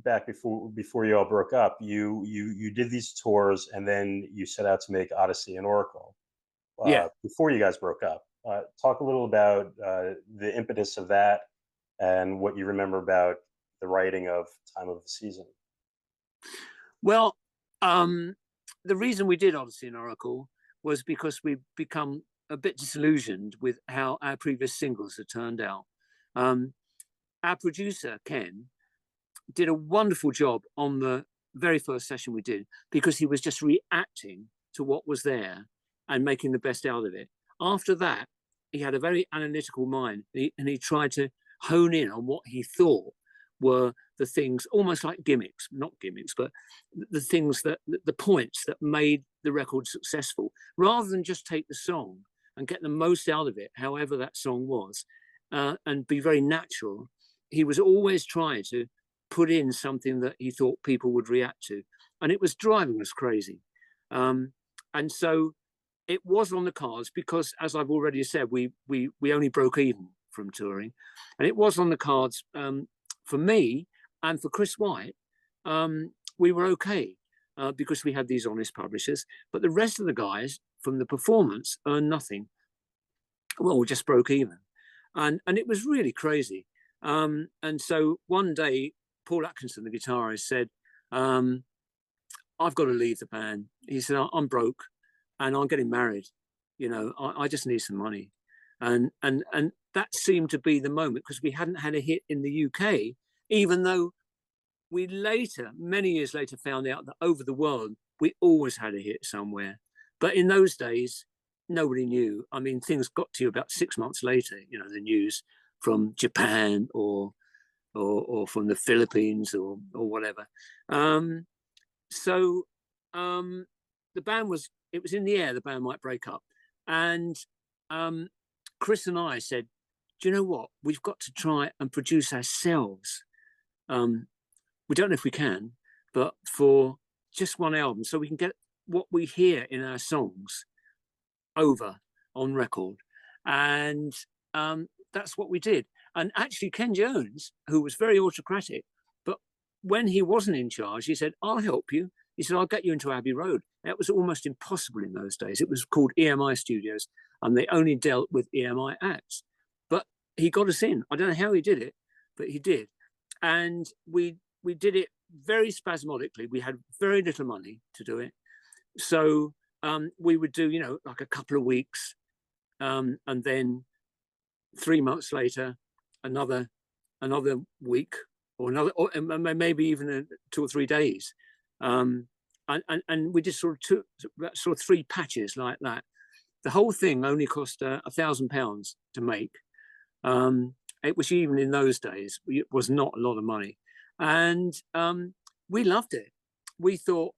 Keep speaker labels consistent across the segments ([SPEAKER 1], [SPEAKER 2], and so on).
[SPEAKER 1] back before you all broke up, you did these tours, and then you set out to make Odyssey and Oracle
[SPEAKER 2] Yeah.
[SPEAKER 1] before you guys broke up. Talk a little about the impetus of that and what you remember about the writing of Time of the Season.
[SPEAKER 2] Well, the reason we did Odyssey and Oracle was because we've become a bit disillusioned with how our previous singles had turned out. Our producer, Ken, did a wonderful job on the very first session we did because he was just reacting to what was there and making the best out of it. After that, he had a very analytical mind, and he tried to hone in on what he thought were the things, almost like gimmicks, not gimmicks, but the things that, the points that made the record successful, rather than just take the song and get the most out of it, however that song was, and be very natural. He was always trying to put in something that he thought people would react to, and it was driving us crazy. And so it was on the cards because, as I've already said, we only broke even from touring, and it was on the cards for me and for Chris White. We were okay because we had these honest publishers, but the rest of the guys from the performance earned nothing. Well, we just broke even, and it was really crazy. And so one day, Paul Atkinson, the guitarist, said, I've got to leave the band. He said, I'm broke and I'm getting married. You know, I just need some money. And that seemed to be the moment, because we hadn't had a hit in the UK, even though we later, many years later, found out that over the world, we always had a hit somewhere. But in those days, nobody knew. I mean, things got to you about 6 months later, you know, the news from Japan or from the Philippines or whatever. So the band was, it was in the air, the band might break up. And Chris and I said, do you know what? We've got to try and produce ourselves. We don't know if we can, but for just one album, so we can get what we hear in our songs over on record. And that's what we did. And actually, Ken Jones, who was very autocratic, but when he wasn't in charge, he said, I'll help you. He said, I'll get you into Abbey Road. That was almost impossible in those days. It was called EMI Studios, and they only dealt with EMI acts. But he got us in. I don't know how he did it, but he did. And we did it very spasmodically. We had very little money to do it. So we would do, you know, like a couple of weeks, and then 3 months later, another week, or another, or maybe even 2 or 3 days. And we just sort of 3 patches like that. The whole thing only cost £1,000 to make. It was, even in those days, it was not a lot of money. And we loved it. We thought,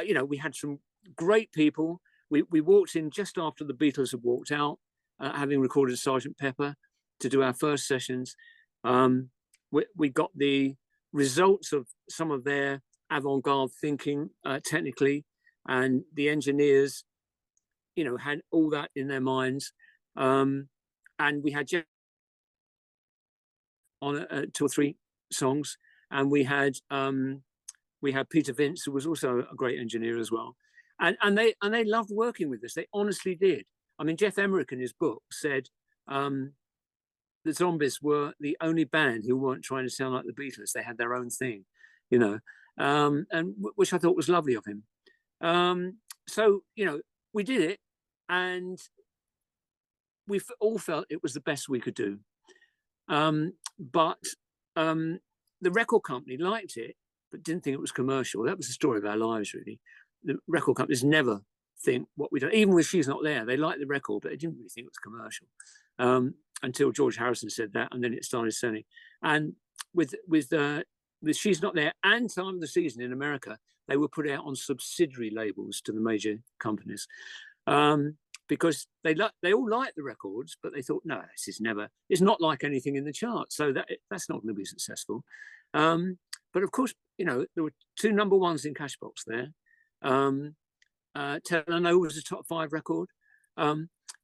[SPEAKER 2] you know, we had some great people. We walked in just after the Beatles had walked out, having recorded Sgt. Pepper, to do our first sessions. We got the results of some of their avant-garde thinking technically, and the engineers, you know, had all that in their minds. And we had Geoff on 2 or 3 songs, and we had Peter Vince, who was also a great engineer as well. And they loved working with us. They honestly did. I mean, Geoff Emerick in his book said the Zombies were the only band who weren't trying to sound like the Beatles. They had their own thing, you know, and which I thought was lovely of him. So, you know, we did it, and we all felt it was the best we could do. But the record company liked it, but didn't think it was commercial. That was the story of our lives, really. The record companies never think what we do. Even with She's Not There, they liked the record, but they didn't really think it was commercial. Until George Harrison said that, and then it started selling. And with She's Not There and Time of the Season in America, they were put out on subsidiary labels to the major companies, because they all liked the records, but they thought, no, it's not like anything in the charts, so that's not going to be successful. But of course, you know, there were 2 number 1s in Cashbox there. Tell I Know was a top 5 record.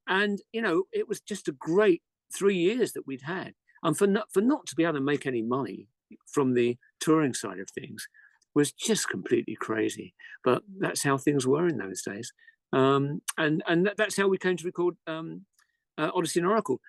[SPEAKER 2] And, you know, it was just a great 3 years that we'd had. And for not to be able to make any money, from the touring side of things was just completely crazy. But that's how things were in those days. And that's how we came to record Odessey and Oracle.